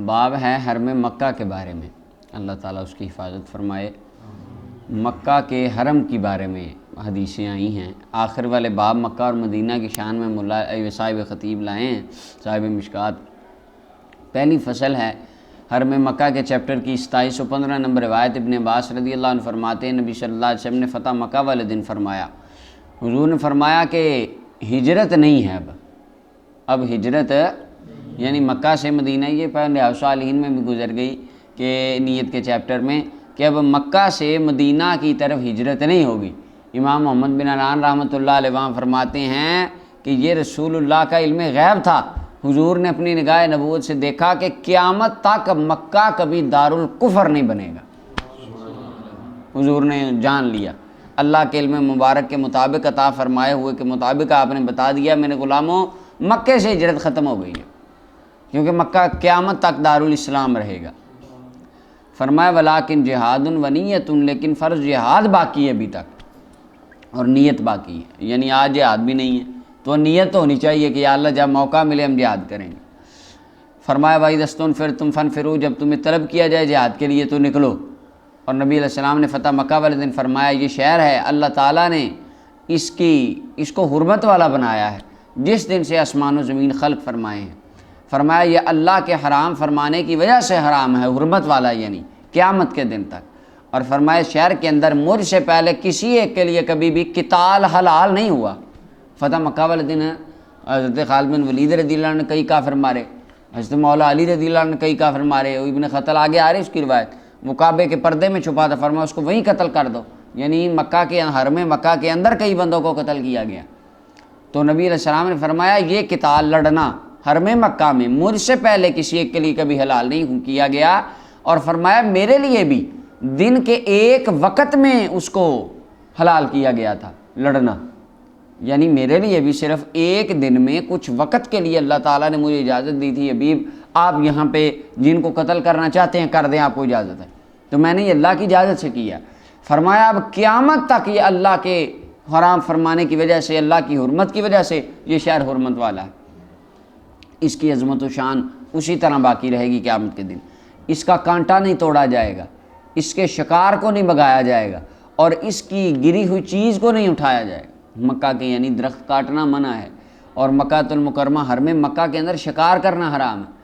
باب ہے حرم مکہ کے بارے میں، اللہ تعالیٰ اس کی حفاظت فرمائے۔ مکہ کے حرم کے بارے میں حدیثیں آئی ہیں۔ آخر والے باب مکہ اور مدینہ کی شان میں مولا صاحب خطیب لائے ہیں، صاحب مشکات۔ پہلی فصل ہے حرم مکہ کے چیپٹر کی 2715 نمبر روایت۔ ابن عباس رضی اللہ عنہ فرماتے ہیں نبی صلی اللہ علیہ وسلم نے فتح مکہ والے دن فرمایا، حضور نے فرمایا کہ ہجرت نہیں ہے اب ہجرت یعنی مکہ سے مدینہ، یہ پہلے صالحین میں بھی گزر گئی کہ نیت کے چیپٹر میں کہ اب مکہ سے مدینہ کی طرف ہجرت نہیں ہوگی۔ امام محمد بن علان رحمۃ اللہ علیہ وہاں فرماتے ہیں کہ یہ رسول اللہ کا علم غیب تھا، حضور نے اپنی نگاہ نبوت سے دیکھا کہ قیامت تک مکہ کبھی دارالکفر نہیں بنے گا۔ حضور نے جان لیا، اللہ کے علم مبارک کے مطابق عطا فرمائے ہوئے کے مطابق آپ نے بتا دیا میرے غلاموں مکے سے ہجرت ختم ہو گئی ہے، کیونکہ مکہ قیامت تک دارالاسلام رہے گا۔ فرمایا ولیکن جہاد و نیت، لیکن فرض جہاد باقی ہے ابھی تک اور نیت باقی ہے، یعنی آج جہاد بھی نہیں ہے تو نیت ہونی چاہیے کہ یا اللہ جب موقع ملے ہم جہاد کریں گے۔ فرمایا بھائی دستون پھر تم فن فرو، جب تمہیں طلب کیا جائے جہاد کے لیے تو نکلو۔ اور نبی علیہ السلام نے فتح مکہ والے دن فرمایا یہ شہر ہے اللہ تعالیٰ نے اس کو حرمت والا بنایا ہے جس دن سے آسمان و زمین خلق فرمائے ہیں۔ فرمایا یہ اللہ کے حرام فرمانے کی وجہ سے حرام ہے، حرمت والا یعنی قیامت کے دن تک۔ اور فرمایا شہر کے اندر مجھ سے پہلے کسی ایک کے لیے کبھی بھی قتال حلال نہیں ہوا۔ فتح مکہ والے دن حضرت خالد بن ولید رضی اللہ عنہ نے کئی کافر مارے، حضرت مولا علی رضی اللہ عنہ نے کئی کافر مارے، ابن قتل آگے آ رہی اس کی روایت، وہ کعبے کے پردے میں چھپا تھا، فرمایا اس کو وہیں قتل کر دو، یعنی مکہ کے حرم مکہ کے اندر کئی بندوں کو قتل کیا گیا۔ تو نبی علیہ السلام نے فرمایا یہ قتال لڑنا حرم مکہ میں مجھ سے پہلے کسی ایک کے لیے کبھی حلال نہیں کیا گیا، اور فرمایا میرے لیے بھی دن کے ایک وقت میں اس کو حلال کیا گیا تھا لڑنا، یعنی میرے لیے بھی صرف ایک دن میں کچھ وقت کے لیے اللہ تعالیٰ نے مجھے اجازت دی تھی، حبیب آپ یہاں پہ جن کو قتل کرنا چاہتے ہیں کر دیں، آپ کو اجازت ہے، تو میں نے یہ اللہ کی اجازت سے کیا۔ فرمایا اب قیامت تک یہ اللہ کے حرام فرمانے کی وجہ سے، اللہ کی حرمت کی وجہ سے یہ شہر حرمت والا ہے، اس کی عظمت و شان اسی طرح باقی رہے گی قیامت کے دن، اس کا کانٹا نہیں توڑا جائے گا، اس کے شکار کو نہیں بگایا جائے گا، اور اس کی گری ہوئی چیز کو نہیں اٹھایا جائے گا۔ مکہ کے یعنی درخت کاٹنا منع ہے، اور مکہ المکرمہ حرم مکہ کے اندر شکار کرنا حرام ہے۔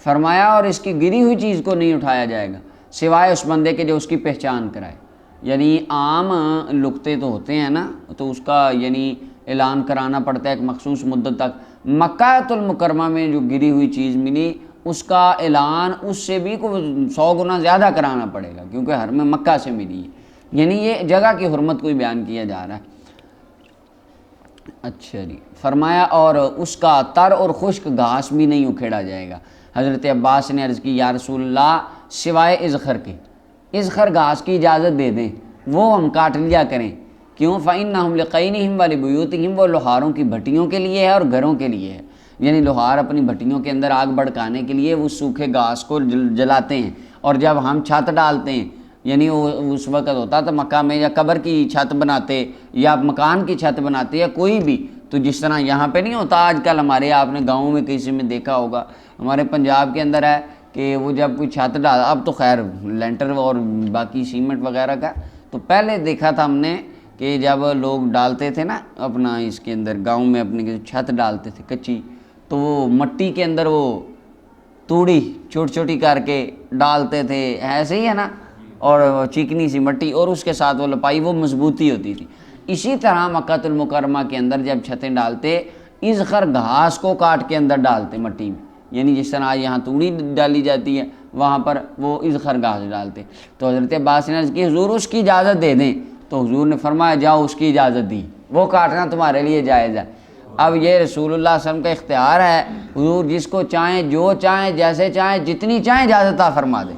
فرمایا اور اس کی گری ہوئی چیز کو نہیں اٹھایا جائے گا سوائے اس بندے کے جو اس کی پہچان کرائے، یعنی عام لقطے تو ہوتے ہیں نا تو اس کا یعنی اعلان کرانا پڑتا ہے ایک مخصوص مدت تک، مکہ المکرمہ میں جو گری ہوئی چیز ملی اس کا اعلان اس سے بھی 100 گنا زیادہ کرانا پڑے گا، کیونکہ حرم مکہ سے ملی ہے، یعنی یہ جگہ کی حرمت کو ہی بیان کیا جا رہا ہے۔ اچھا جی، فرمایا اور اس کا تر اور خشک گھاس بھی نہیں اکھیڑا جائے گا۔ حضرت عباس نے عرض کی یا رسول اللہ سوائے اذخر کے، اذخر گھاس کی اجازت دے دیں وہ ہم کاٹ لیا کریں، کیوں؟ فَإِنَّهُمْ لِقَيْنِهِمْ وَلِبُيُوتِهِمْ، وہ لوہاروں کی بھٹیوں کے لیے ہے اور گھروں کے لیے ہے، یعنی لوہار اپنی بھٹیوں کے اندر آگ بھڑکانے کے لیے وہ سوکھے گھاس کو جلاتے ہیں، اور جب ہم چھت ڈالتے ہیں یعنی اس وقت ہوتا تھا مکہ میں یا قبر کی چھت بناتے یا مکان کی چھت بناتے یا کوئی بھی، تو جس طرح یہاں پہ نہیں ہوتا آج کل ہمارے، آپ نے گاؤں میں کسی میں دیکھا ہوگا، ہمارے پنجاب کے اندر ہے کہ وہ جب کوئی چھت ڈال، اب تو خیر لینٹر اور باقی سیمنٹ وغیرہ کا، تو پہلے دیکھا تھا ہم نے کہ جب لوگ ڈالتے تھے نا اپنا اس کے اندر گاؤں میں اپنی چھت ڈالتے تھے کچی، تو وہ مٹی کے اندر وہ توڑی چھوٹی چھوٹی کر کے ڈالتے تھے، ایسے ہی ہے نا، اور چکنی سی مٹی اور اس کے ساتھ وہ لپائی، وہ مضبوطی ہوتی تھی۔ اسی طرح مکہ المکرمہ کے اندر جب چھتیں ڈالتے اذخر گھاس کو کاٹ کے اندر ڈالتے مٹی میں، یعنی جس طرح یہاں توڑی ڈالی جاتی ہے وہاں پر وہ اذخر گھاس ڈالتے۔ تو حضرت عباس نے عرض کی حضور اس کی اجازت دے دیں، تو حضور نے فرمایا جاؤ اس کی اجازت دی، وہ کاٹنا تمہارے لیے جائز ہے۔ اب یہ رسول اللہ صلی اللہ علیہ وسلم کا اختیار ہے، حضور جس کو چاہیں جو چاہیں جیسے چاہیں جتنی چاہیں اجازت عطا فرما دیں،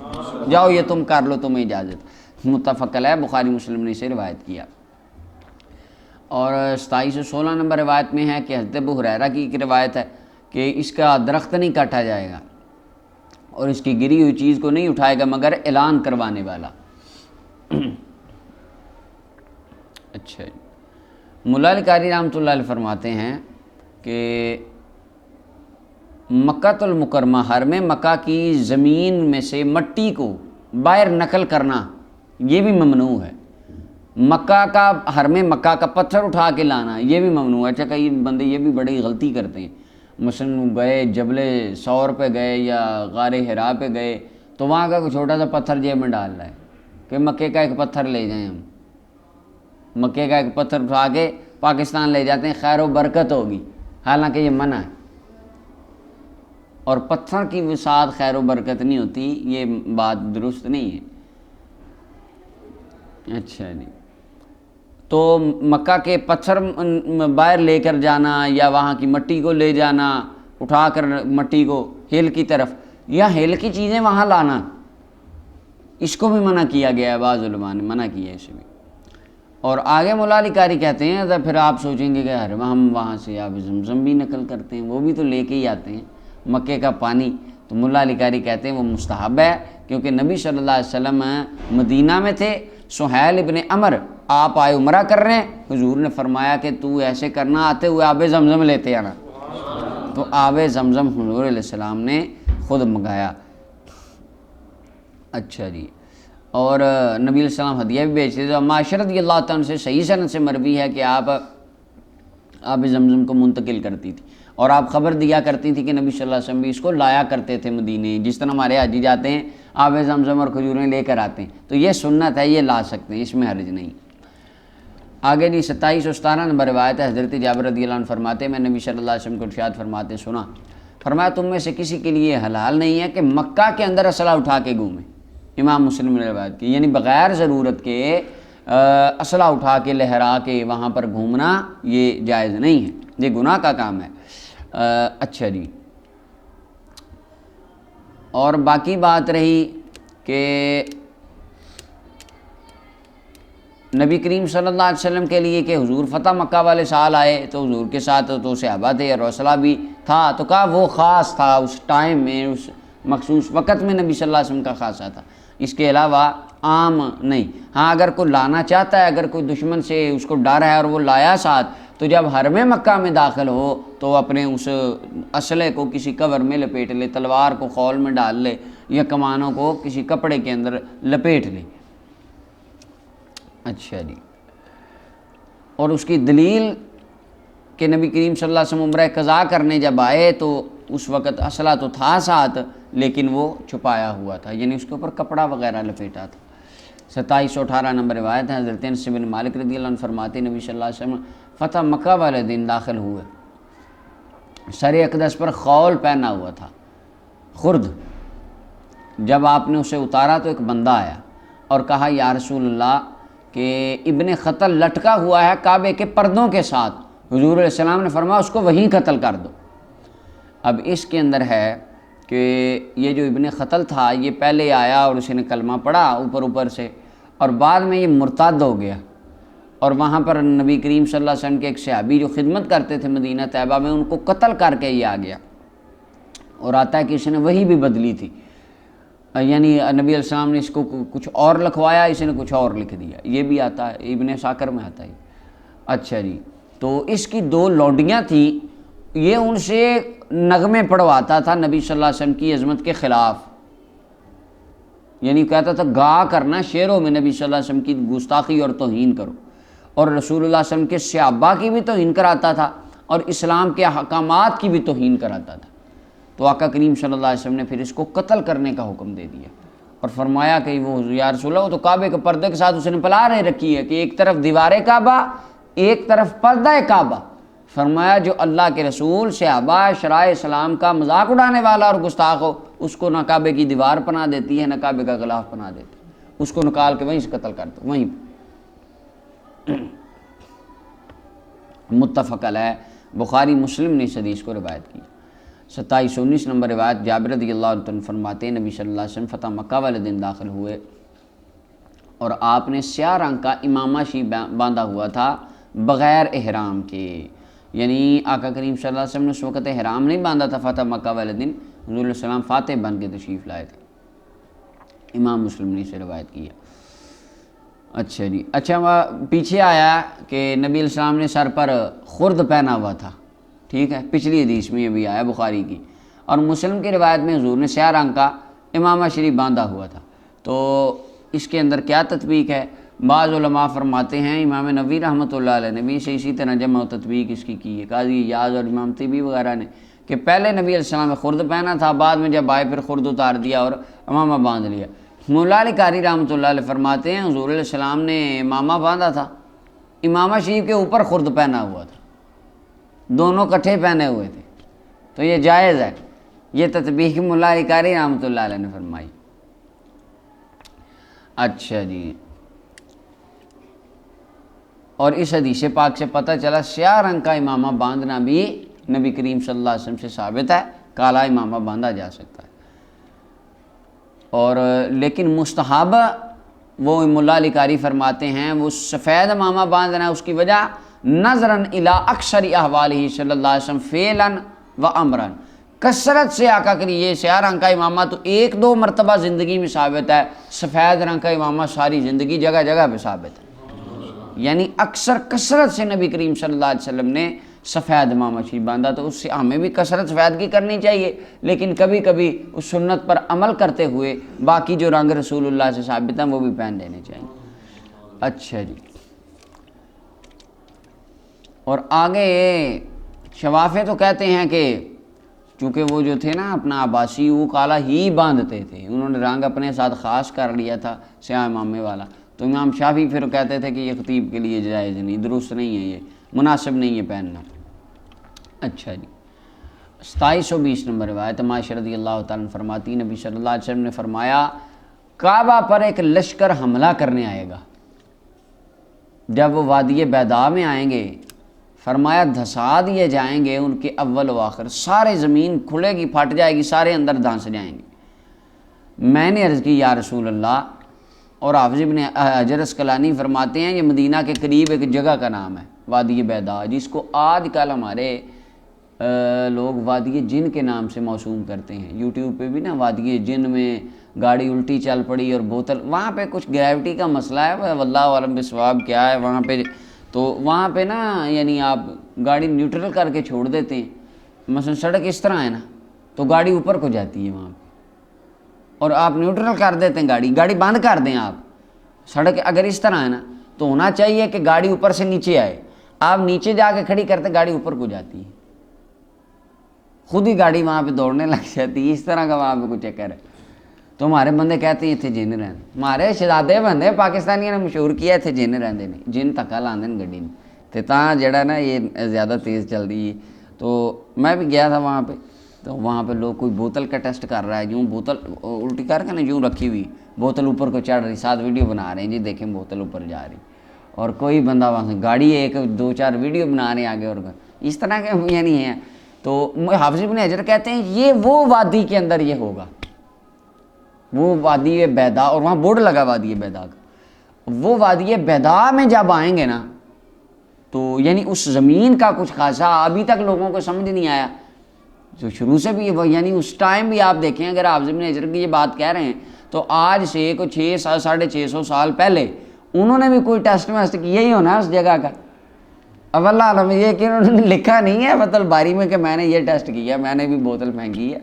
جاؤ یہ تم کر لو تمہیں اجازت۔ متفق علیہ، بخاری مسلم نے اسے روایت کیا۔ اور 2716 نمبر روایت میں ہے کہ حضرت ابو ہریرہ کی ایک روایت ہے کہ اس کا درخت نہیں کاٹا جائے گا اور اس کی گری ہوئی چیز کو نہیں اٹھائے گا مگر اعلان کروانے والا۔ اچھا، ملا علی قاری رحمۃ اللہ علیہ فرماتے ہیں کہ مکۃ المکرمہ حرم مکہ کی زمین میں سے مٹی کو باہر نقل کرنا یہ بھی ممنوع ہے۔ مکہ کا حرم مکہ کا پتھر اٹھا کے لانا یہ بھی ممنوع ہے۔ اچھا کئی بندے یہ بھی بڑی غلطی کرتے ہیں، مثلاً گئے جبل ثور پہ گئے یا غار حرا پہ گئے تو وہاں کا کوئی چھوٹا سا پتھر جیب میں ڈال رہا ہے کہ مکے کا ایک پتھر لے جائیں، ہم مکے کا ایک پتھر اٹھا کے پاکستان لے جاتے ہیں، خیر و برکت ہوگی، حالانکہ یہ منع ہے، اور پتھر کی وسعت خیر و برکت نہیں ہوتی، یہ بات درست نہیں ہے۔ اچھا جی، تو مکہ کے پتھر باہر لے کر جانا یا وہاں کی مٹی کو لے جانا اٹھا کر مٹی کو ہل کی طرف، یا ہل کی چیزیں وہاں لانا، اس کو بھی منع کیا گیا ہے، بعض علماء نے منع کیا ہے اسے بھی۔ اور آگے مولا علی قاری کہتے ہیں تو پھر آپ سوچیں گے کہ ہم وہاں سے آب زمزم بھی نقل کرتے ہیں، وہ بھی تو لے کے ہی آتے ہیں مکے کا پانی، تو مولا علی قاری کہتے ہیں وہ مستحب ہے، کیونکہ نبی صلی اللہ علیہ وسلم مدینہ میں تھے، سہیل ابن عمر آپ آئے عمرہ کر رہے ہیں، حضور نے فرمایا کہ تو ایسے کرنا، آتے ہوئے آب زمزم لیتے آنا، تو آب زمزم حضور علیہ السلام نے خود منگایا۔ اچھا جی، اور نبی علیہ السلام ہدیہ بھی بیچتے تھے، معاشر رضی اللہ تعالیٰ سے صحیح سند سے مروی ہے کہ آپ آب زمزم کو منتقل کرتی تھی، اور آپ خبر دیا کرتی تھی کہ نبی صلی اللہ علیہ وسلم بھی اس کو لایا کرتے تھے مدینے، جس طرح ہمارے حاجی جاتے ہیں آب زمزم اور کھجوریں لے کر آتے ہیں، تو یہ سنت ہے، یہ لا سکتے ہیں، اس میں حرج نہیں۔ آگے جی 2717 نمبر روایت ہے، حضرت جابر رضی اللہ عنہ فرماتے ہیں میں نبی صلی اللہ علیہ وسلم کو ارشاد فرماتے سنا، فرمایا تم میں سے کسی کے لیے حلال نہیں ہے کہ مکہ کے اندر اسلحہ اٹھا کے گھومے، امام مسلم نے روایت کی، یعنی بغیر ضرورت کے اسلحہ اٹھا کے لہرا کے وہاں پر گھومنا یہ جائز نہیں ہے، یہ گناہ کا کام ہے۔ اچھا جی، اور باقی بات رہی کہ نبی کریم صلی اللہ علیہ وسلم کے لیے کہ حضور فتح مکہ والے سال آئے تو حضور کے ساتھ تو صحابہ تھے اور حوصلہ بھی تھا، تو کہا وہ خاص تھا، اس ٹائم میں اس مخصوص وقت میں نبی صلی اللہ علیہ وسلم کا خاصہ تھا، اس کے علاوہ عام نہیں۔ ہاں اگر کوئی لانا چاہتا ہے، اگر کوئی دشمن سے اس کو ڈر ہے اور وہ لایا ساتھ، تو جب حرم مکہ میں داخل ہو تو اپنے اس اسلحے کو کسی کور میں لپیٹ لے، تلوار کو خول میں ڈال لے یا کمانوں کو کسی کپڑے کے اندر لپیٹ لے۔ اچھا جی، اور اس کی دلیل کہ نبی کریم صلی اللہ علیہ وسلم عمرہ قضا کرنے جب آئے تو اس وقت اسلحہ تو تھا ساتھ لیکن وہ چھپایا ہوا تھا، یعنی اس کے اوپر کپڑا وغیرہ لپیٹا تھا۔ 2718 نمبر روایت ہے، حضرت انس بن مالک رضی اللہ عنہ فرماتے ہیں نبی صلی اللہ علیہ وسلم فتح مکہ والے دن داخل ہوئے، سر اقدس پر خول پہنا ہوا تھا، خرد، جب آپ نے اسے اتارا تو ایک بندہ آیا اور کہا یا رسول اللہ کہ ابن قتل لٹکا ہوا ہے کعبے کے پردوں کے ساتھ، حضور علیہ السلام نے فرمایا اس کو وہیں قتل کر دو۔ اب اس کے اندر ہے کہ یہ جو ابن قتل تھا یہ پہلے آیا اور اس نے کلمہ پڑھا اوپر سے، اور بعد میں یہ مرتد ہو گیا، اور وہاں پر نبی کریم صلی اللہ علیہ وسلم کے ایک صحابی جو خدمت کرتے تھے مدینہ طیبہ میں، ان کو قتل کر کے یہ آ گیا، اور آتا ہے کہ اس نے وہی بھی بدلی تھی، یعنی نبی علیہ السلام نے اس کو کچھ اور لکھوایا، اس نے کچھ اور لکھ دیا، یہ بھی آتا ہے، ابن ساکر میں آتا ہے۔ اچھا جی، تو اس کی دو لونڈیاں تھیں، یہ ان سے نغمے پڑھواتا تھا نبی صلی اللہ علیہ وسلم کی عظمت کے خلاف، یعنی کہتا تھا گا کرنا شعروں میں نبی صلی اللہ علیہ وسلم کی گستاخی اور توہین کرو، اور رسول اللہ صلی اللہ علیہ وسلم کے صحابہ کی بھی توہین کراتا تھا اور اسلام کے احکامات کی بھی توہین کراتا تھا، تو آقا کریم صلی اللہ علیہ وسلم نے پھر اس کو قتل کرنے کا حکم دے دیا اور فرمایا کہ وہ یا رسول اللہ، وہ تو کعبے کے پردے کے ساتھ اس نے پلارے رکھی ہے کہ ایک طرف دیوار کعبہ ایک طرف پردہ کعبہ، فرمایا جو اللہ کے رسول صحابہ شرائع اسلام کا مذاق اڑانے والا اور گستاخ ہو، اس کو نہ کعبے کی دیوار پناہ دیتی ہے نہ کعبے کا غلاف پناہ دیتی ہے، اس کو نکال کے وہیں سے قتل کر دو، وہیں متفق علیہ، بخاری مسلم نے اس حدیث کو روایت کی۔ 2719 نمبر روایت جابر رضی اللہ عنہ فرماتے ہیں نبی صلی اللہ علیہ وسلم فتح مکہ والے دن داخل ہوئے اور آپ نے سیاہ رنگ کا امامہ شی باندھا ہوا تھا بغیر احرام کے، یعنی آقا کریم صلی اللہ علیہ وسلم نے اس وقت احرام نہیں باندھا تھا فتح مکہ والے دن، حضور علیہ السلام فاتح بن کے تشریف لائے تھے، امام مسلم نے اسے روایت کیا۔ اچھا جی، اچھا پیچھے آیا کہ نبی علیہ السلام نے سر پر خرد پہنا ہوا تھا، ٹھیک ہے، پچھلی حدیث میں یہ بھی آیا بخاری کی، اور مسلم کی روایت میں حضور نے سیاہ رنگ کا امامہ شریف باندھا ہوا تھا۔ تو اس کے اندر کیا تطبیق ہے؟ بعض علماء فرماتے ہیں، امام نووی رحمۃ اللہ علیہ نے بھی اسی طرح جمع و تطبیق اس کی ہے، قاضی یاز اور امام طبی وغیرہ نے، کہ پہلے نبی علیہ السلام نے خرد پہنا تھا، بعد میں جب آئے پھر خرد اتار دیا اور امامہ باندھ لیا۔ مولا علی قاری رحمۃ اللہ علیہ فرماتے ہیں حضور علیہ السلام نے امامہ باندھا تھا، امامہ شریف کے اوپر خرد پہنا ہوا تھا، دونوں کٹھے پہنے ہوئے تھے، تو یہ جائز ہے۔ یہ تطبیق مولا علی قاری رحمۃ اللہ علیہ نے فرمائی۔ اچھا جی، اور اس حدیث پاک سے پتہ چلا سیاہ رنگ کا امامہ باندھنا بھی نبی کریم صلی اللہ علیہ وسلم سے ثابت ہے، کالا امامہ باندھا جا سکتا ہے۔ اور لیکن مستحب وہ مولا علی قاری فرماتے ہیں وہ سفید امامہ باندھنا ہے، اس کی وجہ نظراً الی اکثر احوالہ صلی اللہ علیہ وسلم فعلاً و امراً، کثرت سے آقا کے لیے سیاہ رنگ کا امامہ تو ایک دو مرتبہ زندگی میں ثابت ہے، سفید رنگ کا امامہ ساری زندگی جگہ جگہ پہ ثابت ہے، یعنی اکثر کثرت سے نبی کریم صلی اللہ علیہ وسلم نے سفید امامہ شریف باندھا، تو اس سے ہمیں بھی کثرت سفید کی کرنی چاہیے، لیکن کبھی کبھی اس سنت پر عمل کرتے ہوئے باقی جو رنگ رسول اللہ سے ثابت ہیں وہ بھی پہن لینے چاہیے۔ اچھا جی، اور آگے شوافے تو کہتے ہیں کہ چونکہ وہ جو تھے نا اپنا عباسی وہ کالا ہی باندھتے تھے، انہوں نے رنگ اپنے ساتھ خاص کر لیا تھا سیاہ امامے والا، تو امام شافعی پھر کہتے تھے کہ یہ خطیب کے لیے جائز نہیں، درست نہیں ہے، یہ مناسب نہیں ہے پہننا۔ اچھا جی، 2720 نمبر روایت عائشہ رضی اللہ تعالیٰ عنہ فرماتی نبی صلی اللہ علیہ وسلم نے فرمایا کعبہ پر ایک لشکر حملہ کرنے آئے گا، جب وہ وادی بیضاء میں آئیں گے فرمایا دھسا دیے جائیں گے ان کے اول و آخر، سارے زمین کھلے گی پھٹ جائے گی، سارے اندر دھنس جائیں گے۔ میں نے عرض کی یا رسول اللہ، اور حافظ ابن حجر اسقلانی فرماتے ہیں یہ مدینہ کے قریب ایک جگہ کا نام ہے وادی بیضاء، جس کو آج کل ہمارے لوگ وادی جن کے نام سے موسوم کرتے ہیں، یوٹیوب پہ بھی نا وادی جن میں گاڑی الٹی چل پڑی اور بوتل، وہاں پہ کچھ گریوٹی کا مسئلہ ہے، واللہ عالم بالصواب کیا ہے وہاں پہ، تو وہاں پہ نا یعنی آپ گاڑی نیوٹرل کر کے چھوڑ دیتے ہیں، مثلا سڑک اس طرح ہے نا تو گاڑی اوپر کو جاتی ہے وہاں پہ، اور آپ نیوٹرل کر دیتے ہیں، گاڑی بند کر دیں آپ، سڑک اگر اس طرح ہے نا تو ہونا چاہیے کہ گاڑی اوپر سے نیچے آئے، آپ نیچے جا کے کھڑی کرتے گاڑی اوپر کو جاتی ہے، خود ہی گاڑی وہاں پہ دوڑنے لگ جاتی ہے، اس طرح کا وہاں پہ کچھ چکر ہے۔ تو ہمارے بندے کہتے ہیں اتنے جن رہتے، ہمارے شہزادے بندے پاکستانیوں نے مشہور کیا اتنے جن رہتے ہیں، جن تکا لاندے ہیں گڈی میں، تو تاں جڑا نا یہ زیادہ تیز چل رہی ہے۔ تو میں بھی گیا تھا وہاں پہ، تو وہاں پہ لوگ کوئی بوتل کا ٹیسٹ کر رہا ہے، یوں بوتل الٹی کر کے نا یوں رکھی ہوئی بوتل اوپر کو چڑھ رہی، ساتھ ویڈیو بنا رہے ہیں جی دیکھیں بوتل اوپر جا رہی، اور کوئی بندہ وہاں سے گاڑی ایک دو چار ویڈیو بنا رہے ہیں آگے، اور اس طرح کے یعنی ہیں۔ تو حافظ ابن حجر کہتے ہیں یہ وہ وادی کے اندر یہ ہوگا، وہ وادی بیضاء، اور وہاں بورڈ لگا وادی بیضاء کا، وہ وادی بیضاء میں جب آئیں گے نا تو یعنی اس زمین کا کچھ خاصا ابھی تک لوگوں کو سمجھ نہیں آیا، جو شروع سے بھی یعنی اس ٹائم بھی آپ دیکھیں اگر حافظ ابن حجر کی یہ بات کہہ رہے ہیں تو آج سے کوئی 600-650 سال پہلے انہوں نے بھی کوئی ٹیسٹ ویسٹ کیا ہی ہونا اس جگہ کا، اب اللہ عالم یہ کہ انہوں نے لکھا نہیں ہے فتح الباری میں کہ میں نے یہ ٹیسٹ کیا، میں نے بھی بوتل پھینکی ہے،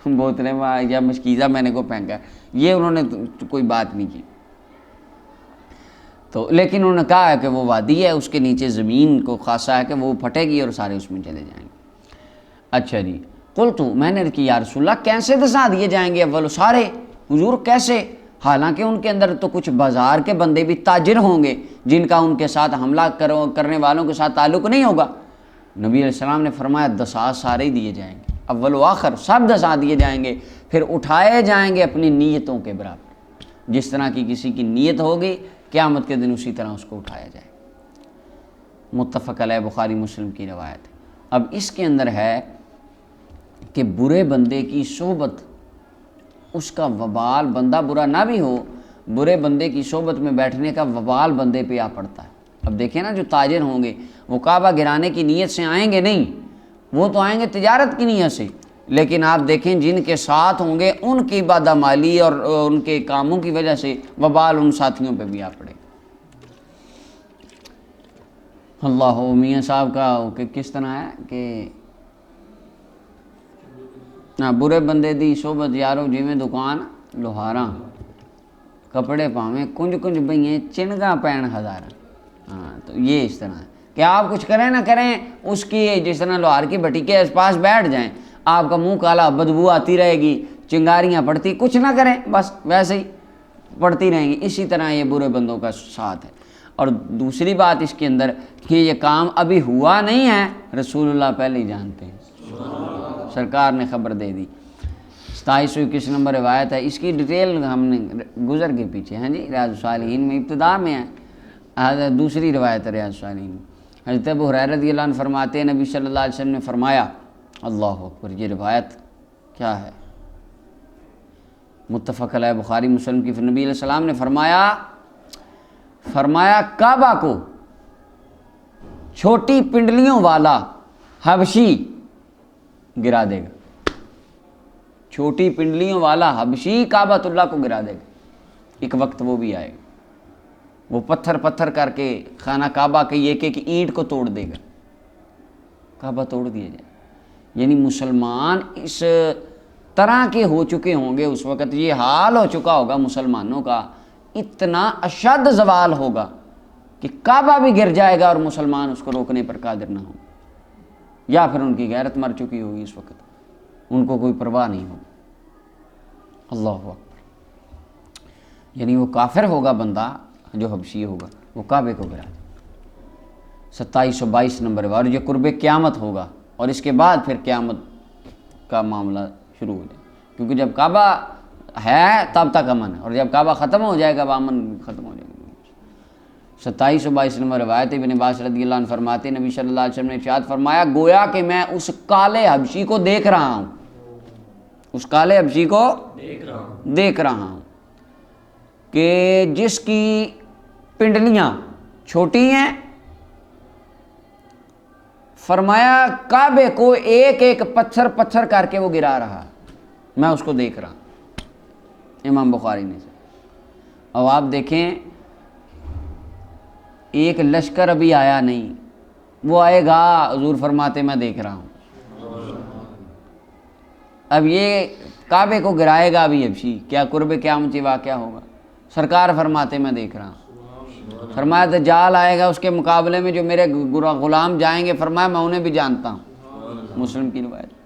بوتلیں یا مشکیزہ میں نے کو پھینکا، یہ انہوں نے کوئی بات نہیں کی، تو لیکن انہوں نے کہا ہے کہ وہ وادی ہے، اس کے نیچے زمین کو خاصا ہے کہ وہ پھٹے گی اور سارے اس میں چلے جائیں گے۔ اچھا جی، قلت میں نے کہا یا رسول اللہ کیسے دھسا دیے جائیں گے اول سارے، حضور کیسے؟ حالانکہ ان کے اندر تو کچھ بازار کے بندے بھی تاجر ہوں گے جن کا ان کے ساتھ حملہ کرنے والوں کے ساتھ تعلق نہیں ہوگا۔ نبی علیہ السلام نے فرمایا دسا سارے ہی دیے جائیں گے، اول و آخر سب دسا دیے جائیں گے، پھر اٹھائے جائیں گے اپنی نیتوں کے برابر، جس طرح کی کسی کی نیت ہوگی قیامت کے دن اسی طرح اس کو اٹھایا جائے۔ متفق علیہ، بخاری مسلم کی روایت ہے۔ اب اس کے اندر ہے کہ برے بندے کی صحبت، اس کا وبال، بندہ برا نہ بھی ہو، برے بندے کی صحبت میں بیٹھنے کا وبال بندے پہ آ پڑتا ہے۔ اب دیکھیں نا جو تاجر ہوں گے وہ کعبہ گرانے کی نیت سے آئیں گے نہیں، وہ تو آئیں گے تجارت کی نیت سے، لیکن آپ دیکھیں جن کے ساتھ ہوں گے ان کی بادامالی اور ان کے کاموں کی وجہ سے وبال ان ساتھیوں پہ بھی آ پڑے۔ اللہ میاں صاحب کا کہ کس طرح ہے کہ نہ برے بندے دی صحبت یارو جویں دکان لوہاراں، کپڑے پاویں کنج کنج بئیں چنگاں پین ہزاراں۔ ہاں تو یہ اس طرح ہے کہ آپ کچھ کریں نہ کریں، اس کی جس طرح لوہار کی بھٹی کے پاس بیٹھ جائیں، آپ کا منہ کالا، بدبو آتی رہے گی، چنگاریاں پڑتی، کچھ نہ کریں بس ویسے ہی پڑتی رہیں گی۔ اسی طرح یہ برے بندوں کا ساتھ ہے۔ اور دوسری بات اس کے اندر کہ یہ کام ابھی ہوا نہیں ہے، رسول اللہ پہلے ہی جانتے ہیں، سرکار نے خبر دے دی۔ 2721 نمبر روایت ہے، اس کی ڈیٹیل ہم نے گزر کے پیچھے ہیں جی، ریاض الصالحین میں ابتدا میں ہے، دوسری روایت ہے ریاض الصالحین میں۔ حضرت ابو ہریرہ رضی اللہ عنہ فرماتے ہیں نبی صلی اللہ علیہ وسلم نے فرمایا، اللہ اکبر، یہ روایت کیا ہے، متفق علیہ بخاری مسلم کی، نبی علیہ السلام نے فرمایا کعبہ کو چھوٹی پنڈلیوں والا حبشی گرا دے گا، چھوٹی پنڈلیوں والا حبشی کعبۃ اللہ کو گرا دے گا، ایک وقت وہ بھی آئے گا، وہ پتھر کر کے خانہ کعبہ کی ایک ایک اینٹ کو توڑ دے گا، کعبہ توڑ دیا جائے۔ یعنی مسلمان اس طرح کے ہو چکے ہوں گے، اس وقت یہ حال ہو چکا ہوگا مسلمانوں کا، اتنا اشد زوال ہوگا کہ کعبہ بھی گر جائے گا اور مسلمان اس کو روکنے پر قادر نہ ہوں، یا پھر ان کی غیرت مر چکی ہوگی اس وقت، ان کو کوئی پرواہ نہیں ہوگی۔ اللہ اکبر، یعنی وہ کافر ہوگا بندہ جو حبشی ہوگا، وہ کعبے کو گرا دے۔ 2722 نمبر، اور یہ قرب قیامت ہوگا، اور اس کے بعد پھر قیامت کا معاملہ شروع ہو جائے، کیونکہ جب کعبہ ہے تب تک امن ہے، اور جب کعبہ ختم ہو جائے گا وہ امن ختم ہو جائے گا۔ 2722 نمبر روایت ابن عباس رضی اللہ عنہ فرماتے ہیں نبی صلی اللہ علیہ وسلم نے ارشاد فرمایا، گویا کہ میں اس کالے حبشی کو دیکھ رہا ہوں، اس کالے حبشی کو دیکھ رہا ہوں کہ جس کی پنڈلیاں چھوٹی ہیں، فرمایا کعبے کو ایک ایک پتھر کر کے وہ گرا رہا، میں اس کو دیکھ رہا ہوں، امام بخاری نے۔ اب آپ دیکھیں، ایک لشکر ابھی آیا نہیں، وہ آئے گا، حضور فرماتے میں دیکھ رہا ہوں۔ اب یہ کعبے کو گرائے گا ابھی حبشی، کیا قرب قیامت واقعہ ہوگا، سرکار فرماتے میں دیکھ رہا ہوں۔ فرمایا دجال آئے گا، اس کے مقابلے میں جو میرے غلام جائیں گے، فرمایا میں انہیں بھی جانتا ہوں، مسلم کی روایت۔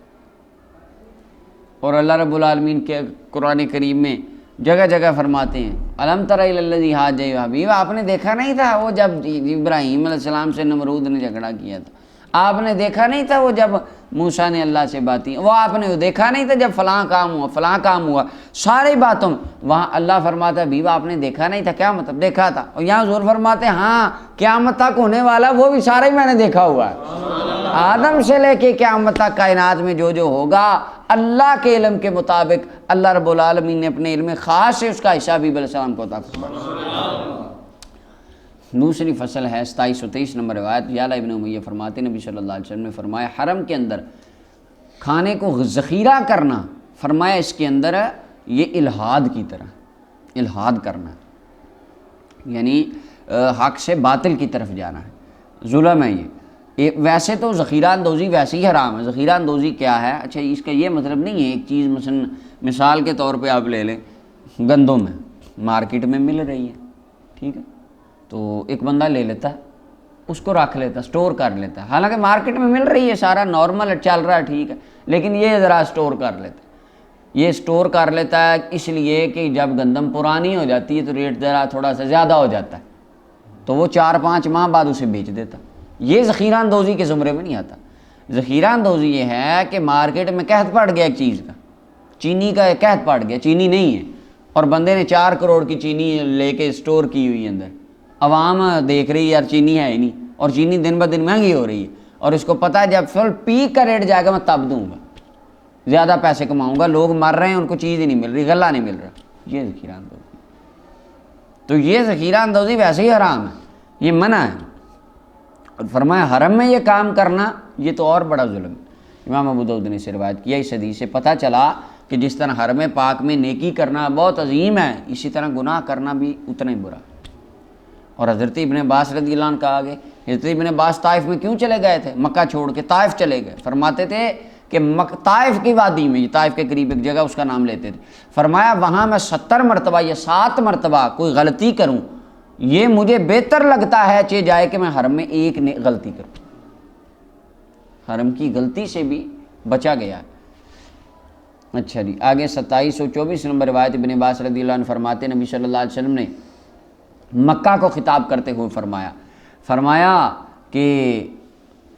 اور اللہ رب العالمین کے قرآن کریم میں جگہ جگہ فرماتے ہیں، الم تر الی الذی حاج حبیب، آپ نے دیکھا نہیں تھا وہ جب ابراہیم علیہ السلام سے نمرود نے جھگڑا کیا تھا، آپ نے دیکھا نہیں تھا وہ جب موسیٰ نے اللہ سے باتیں، وہ آپ نے دیکھا نہیں تھا جب فلاں کام ہوا، ساری باتوں وہاں اللہ فرماتا ہے حبیب آپ نے دیکھا نہیں تھا، کیا مطلب دیکھا تھا، اور یہاں حضور فرماتے ہیں ہاں قیامت تک ہونے والا وہ بھی سارا ہی میں نے دیکھا ہوا ہے، آدم سے لے کے قیامت تک کائنات میں جو ہوگا اللہ کے علم کے مطابق اللہ رب العالمین نے اپنے علم خاص سے اس کا حصہ حبیب علیہ السلام کو عطا فرمایا۔ دوسری فصل ہے 2723 نمبر روایت، یعلا ابن امیہ فرماتے نبی صلی اللہ علیہ وسلم نے فرمایا، حرم کے اندر کھانے کو ذخیرہ کرنا، فرمایا اس کے اندر یہ الہاد کی طرح، الہاد کرنا یعنی حق سے باطل کی طرف جانا ہے، ظلم ہے یہ۔ ویسے تو ذخیرہ اندوزی ویسے ہی حرام ہے، ذخیرہ اندوزی کیا ہے، اچھا اس کا یہ مطلب نہیں ہے ایک چیز مثال کے طور پہ آپ لے لیں، گندم ہے مارکیٹ میں مل رہی ہے، ٹھیک ہے، تو ایک بندہ لے لیتا ہے، اس کو رکھ لیتا ہے، سٹور کر لیتا ہے، حالانکہ مارکیٹ میں مل رہی ہے، سارا نارمل چل رہا ہے، ٹھیک ہے، لیکن یہ ذرا سٹور کر لیتا ہے، یہ سٹور کر لیتا ہے اس لیے کہ جب گندم پرانی ہو جاتی ہے تو ریٹ ذرا تھوڑا سا زیادہ ہو جاتا ہے، تو وہ 4-5 ماہ بعد اسے بیچ دیتا، یہ ذخیرہ اندوزی کے زمرے میں نہیں آتا۔ ذخیرہ اندوزی یہ ہے کہ مارکیٹ میں قحط پڑ گیا ایک چیز کا، چینی کا قحط پڑ گیا، چینی نہیں ہے، اور بندے نے 4 کروڑ کی چینی لے کے سٹور کی ہوئی اندر، عوام دیکھ رہی ہے یار چینی ہے ہی نہیں، اور چینی دن بہ دن مہنگی ہو رہی ہے، اور اس کو پتہ ہے جب فل پیک کا ریٹ جائے گا میں تب دوں گا، زیادہ پیسے کماؤں گا، لوگ مر رہے ہیں ان کو چیز ہی نہیں مل رہی، غلہ نہیں مل رہا، یہ ذخیرہ اندوزی۔ تو یہ ذخیرہ اندوزی ویسے ہی حرام ہے، یہ منع ہے، اور فرمایا حرم میں یہ کام کرنا یہ تو اور بڑا ظلم ہے۔ امام ابو داؤد نے اسے روایت کیا، اس حدیث سے پتہ چلا کہ جس طرح حرم پاک میں نیکی کرنا بہت عظیم ہے، اسی طرح گناہ کرنا بھی اتنا ہی برا۔ اور حضرت ابن عباس رضی اللہ عنہ کا آگے، حضرت ابن عباس طائف میں کیوں چلے گئے تھے، مکہ چھوڑ کے طائف چلے گئے، فرماتے تھے کہ طائف کی وادی میں، طائف کے قریب ایک جگہ اس کا نام لیتے تھے، فرمایا وہاں میں 70 مرتبہ یا 7 مرتبہ کوئی غلطی کروں، یہ مجھے بہتر لگتا ہے چہ جائے کہ میں حرم میں ایک غلطی کروں۔ حرم کی غلطی سے بھی بچا گیا ہے۔ اچھا جی، آگے 2724 نمبر روایت ابن عباس رضی اللہ عنہ فرماتے نبی صلی اللہ علیہ وسلم نے مکہ کو خطاب کرتے ہوئے فرمایا کہ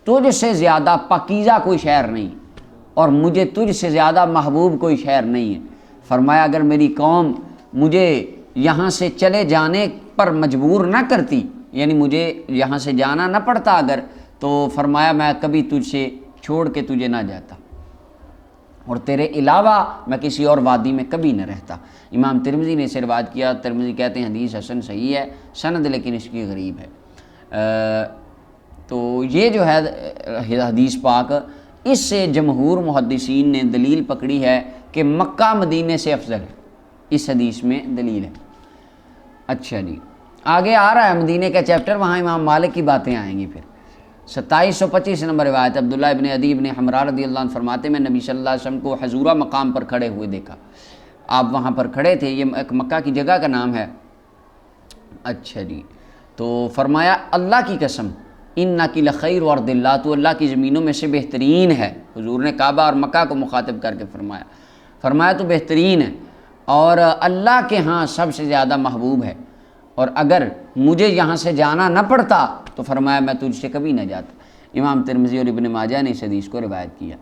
تجھ سے زیادہ پاکیزہ کوئی شہر نہیں اور مجھے تجھ سے زیادہ محبوب کوئی شہر نہیں ہے۔ فرمایا اگر میری قوم مجھے یہاں سے چلے جانے پر مجبور نہ کرتی، یعنی مجھے یہاں سے جانا نہ پڑتا اگر، تو فرمایا میں کبھی تجھ سے چھوڑ کے تجھے نہ جاتا اور تیرے علاوہ میں کسی اور وادی میں کبھی نہ رہتا۔ امام ترمذی نے اسے روایت کیا، ترمذی کہتے ہیں حدیث حسن صحیح ہے، سند لیکن اس کی غریب ہے۔ تو یہ جو ہے حدیث پاک، اس سے جمہور محدثین نے دلیل پکڑی ہے کہ مکہ مدینے سے افضل ہے، اس حدیث میں دلیل ہے۔ اچھا جی، آگے آ رہا ہے مدینے کا چیپٹر، وہاں امام مالک کی باتیں آئیں گی پھر۔ 2725 نمبر روایت عبداللہ ابن عدی ابن حمراء رضی اللہ عنہ فرماتے میں نبی صلی اللہ علیہ وسلم کو حضورہ مقام پر کھڑے ہوئے دیکھا، آپ وہاں پر کھڑے تھے، یہ ایک مکہ کی جگہ کا نام ہے۔ اچھا جی، تو فرمایا اللہ کی قسم انک لخیر ارض اللہ، تو اللہ کی زمینوں میں سے بہترین ہے۔ حضور نے کعبہ اور مکہ کو مخاطب کر کے فرمایا تو بہترین ہے اور اللہ کے ہاں سب سے زیادہ محبوب ہے، اور اگر مجھے یہاں سے جانا نہ پڑتا تو فرمایا میں تجھ سے کبھی نہ جاتا۔ امام ترمذی اور ابن ماجہ نے اس حدیث کو روایت کیا۔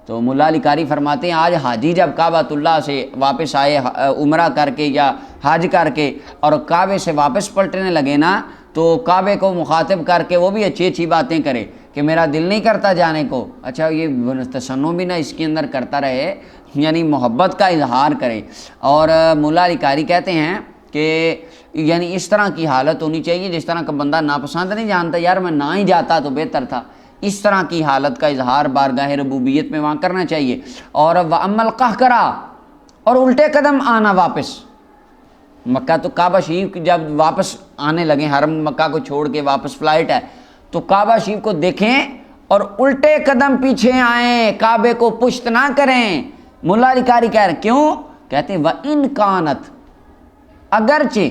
تو مولا علی قاری فرماتے ہیں آج حاجی جب کعبۃ اللہ سے واپس آئے عمرہ کر کے یا حج کر کے اور کعبے سے واپس پلٹنے لگے نا، تو کعبے کو مخاطب کر کے وہ بھی اچھی اچھی باتیں کرے کہ میرا دل نہیں کرتا جانے کو، اچھا یہ تسنو بھی نہ اس کے اندر کرتا رہے، یعنی محبت کا اظہار کرے۔ اور مولا علی قاری کہتے ہیں کہ یعنی اس طرح کی حالت ہونی چاہیے جس طرح کا بندہ ناپسند نہیں جانتا، یار میں نہ ہی جاتا تو بہتر تھا، اس طرح کی حالت کا اظہار بارگاہ ربوبیت میں وہاں کرنا چاہیے۔ اور وَأَمَّا الْقَهْقَرَةُ، اور الٹے قدم آنا واپس مکہ، تو کعبہ شریف جب واپس آنے لگے، حرم مکہ کو چھوڑ کے واپس فلائٹ ہے، تو کعبہ شریف کو دیکھیں اور الٹے قدم پیچھے آئیں، کعبے کو پشت نہ کریں۔ مولا علی قاری کہہ رہے ہیں کیوں؟ کہتے ہیں وَإِن كَانَتْ، اگرچہ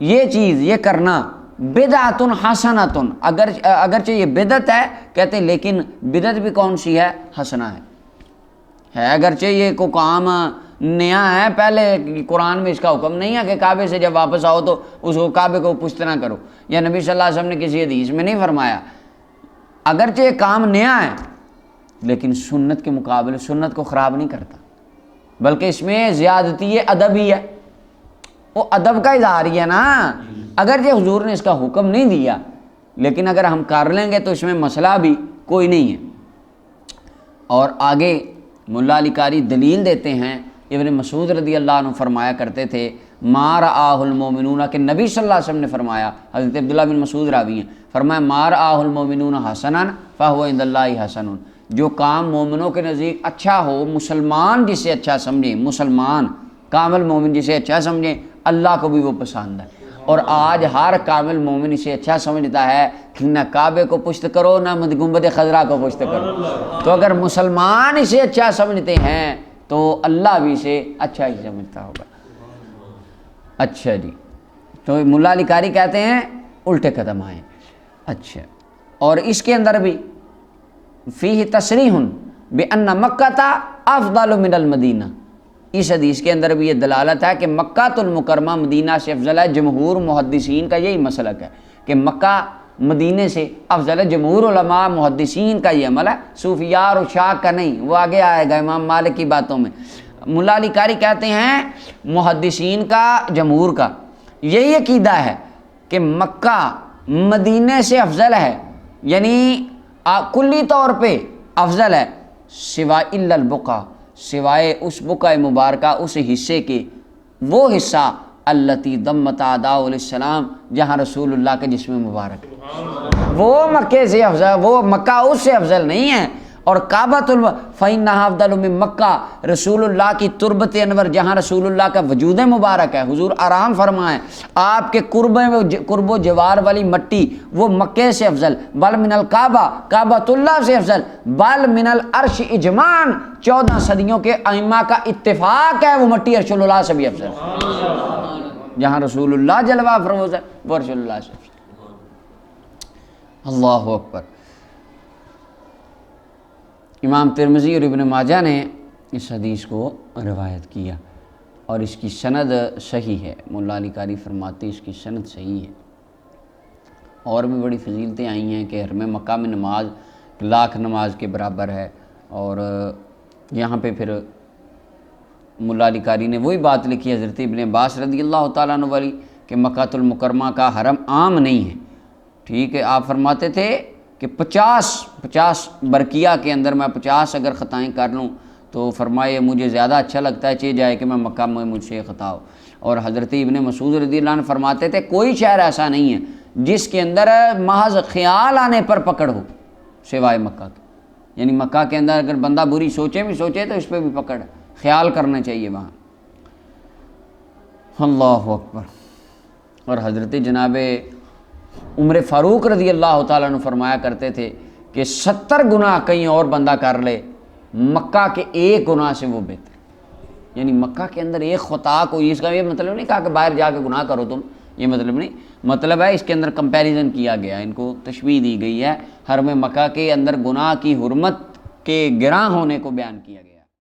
یہ چیز یہ کرنا بدعۃ حسنۃ، اگرچہ یہ بدعت ہے، کہتے ہیں لیکن بدعت بھی کون سی ہے؟ حسنہ ہے، اگرچہ یہ کو کام نیا ہے، پہلے قرآن میں اس کا حکم نہیں ہے کہ کعبے سے جب واپس آؤ تو اس کو کعبے کو پشت نہ کرو، یا نبی صلی اللہ علیہ وسلم نے کسی حدیث میں نہیں فرمایا۔ اگرچہ یہ کام نیا ہے لیکن سنت کے مقابلے سنت کو خراب نہیں کرتا، بلکہ اس میں زیادتی ادب ہی ہے، وہ ادب کا اظہار ہی ہے نا۔ اگرچہ حضور نے اس کا حکم نہیں دیا لیکن اگر ہم کر لیں گے تو اس میں مسئلہ بھی کوئی نہیں ہے۔ اور آگے مولا علی قاری دلیل دیتے ہیں، ابن مسعود رضی اللہ عنہ فرمایا کرتے تھے ما رآہ المومنون، کہ نبی صلی اللہ علیہ وسلم نے فرمایا، حضرت عبداللہ بن مسعود راوی ہیں، فرمایا ما رآہ المومنون حسنا فہو عند اللہ حسن، جو کام مومنوں کے نزدیک اچھا ہو، مسلمان جسے اچھا سمجھیں، مسلمان کامل مومن جسے اچھا سمجھیں، اللہ کو بھی وہ پسند ہے۔ اور آج ہر کامل مومن اسے اچھا سمجھتا ہے کہ نہ کعبے کو پشت کرو نہ گنبد خضرا کو پشت کرو، تو اگر مسلمان اسے اچھا سمجھتے ہیں تو اللہ بھی اسے اچھا ہی سمجھتا ہوگا۔ اچھا جی، تو مولا علی قاری کہتے ہیں الٹے قدم آئیں۔ اچھا، اور اس کے اندر بھی فیہ تصریح بأن مکہ افضل من المدینہ، اس حدیث کے اندر بھی یہ دلالت ہے کہ مکہ المکرمہ مدینہ سے افضل ہے۔ جمہور محدثین کا یہی مسلک ہے کہ مکہ مدینے سے افضل ہے، جمہور علماء محدثین کا یہ عمل ہے، صوفیاء اور شاک کا نہیں، وہ آگے آئے گا امام مالک کی باتوں میں۔ مولا علی قاری کہتے ہیں محدثین کا، جمہور کا یہی عقیدہ ہے کہ مکہ مدینے سے افضل ہے، یعنی کلی طور پہ افضل ہے، سوائے الا البقع، سوائے اس بقع مبارکہ، اس حصے کے، وہ حصہ التی ضمت اعداء الاسلام، جہاں رسول اللہ کے جسم مبارک، وہ مکے سے افضل، وہ مکہ اس سے افضل نہیں ہے۔ اور کعبۃ فإنھا افضل من مکہ، رسول اللہ کی تربت انور جہاں رسول اللہ کا وجود مبارک ہے، حضور آرام فرمائیں آپ کے قرب و جوار والی مٹی وہ مکے سے افضل، بل من الکعبہ کعبۃ اللہ سے افضل، بل من العرش اجماعاً 14 صدیوں کے ائمہ کا اتفاق ہے وہ مٹی رسول اللہ سے بھی افضل ہے، جہاں رسول اللہ جلوہ افروز ہے وہ رسول اللہ سے افضل۔ اللہ اکبر۔ امام ترمذی اور ابن ماجہ نے اس حدیث کو روایت کیا اور اس کی سند صحیح ہے، مولا علی قاری فرماتے اس کی سند صحیح ہے۔ اور بھی بڑی فضیلتیں آئی ہیں کہ حرم مکہ میں نماز 1,00,000 نماز کے برابر ہے، اور یہاں پہ پھر مولا علی قاری نے وہی بات لکھی حضرت ابن عباس رضی اللہ تعالیٰ عنہ والی کہ مکۃ المکرمہ کا حرم عام نہیں ہے، ٹھیک ہے، آپ فرماتے تھے کہ 50 برقیہ کے اندر میں 50 اگر خطائیں کر لوں تو فرمائے مجھے زیادہ اچھا لگتا ہے چاہے جائے کہ میں مکہ میں مجھ سے خطا ہو۔ اور حضرت ابن مسعود رضی اللہ عنہ فرماتے تھے کوئی شہر ایسا نہیں ہے جس کے اندر محض خیال آنے پر پکڑ ہو سوائے مکہ کے، یعنی مکہ کے اندر اگر بندہ بری سوچے تو اس پہ بھی پکڑ ہے، خیال کرنا چاہیے وہاں۔ اللہ اکبر۔ اور حضرت جناب عمر فاروق رضی اللہ تعالیٰ عنہ فرمایا کرتے تھے کہ 70 گناہ کہیں اور بندہ کر لے مکہ کے ایک گناہ سے وہ بہتر، یعنی مکہ کے اندر ایک خطا کوئی، اس کا یہ مطلب نہیں کہا کہ باہر جا کے گناہ کرو تم، یہ مطلب نہیں، مطلب ہے اس کے اندر کمپیریزن کیا گیا، ان کو تشبیہ دی گئی ہے، حرم مکہ کے اندر گناہ کی حرمت کے گراں ہونے کو بیان کیا گیا۔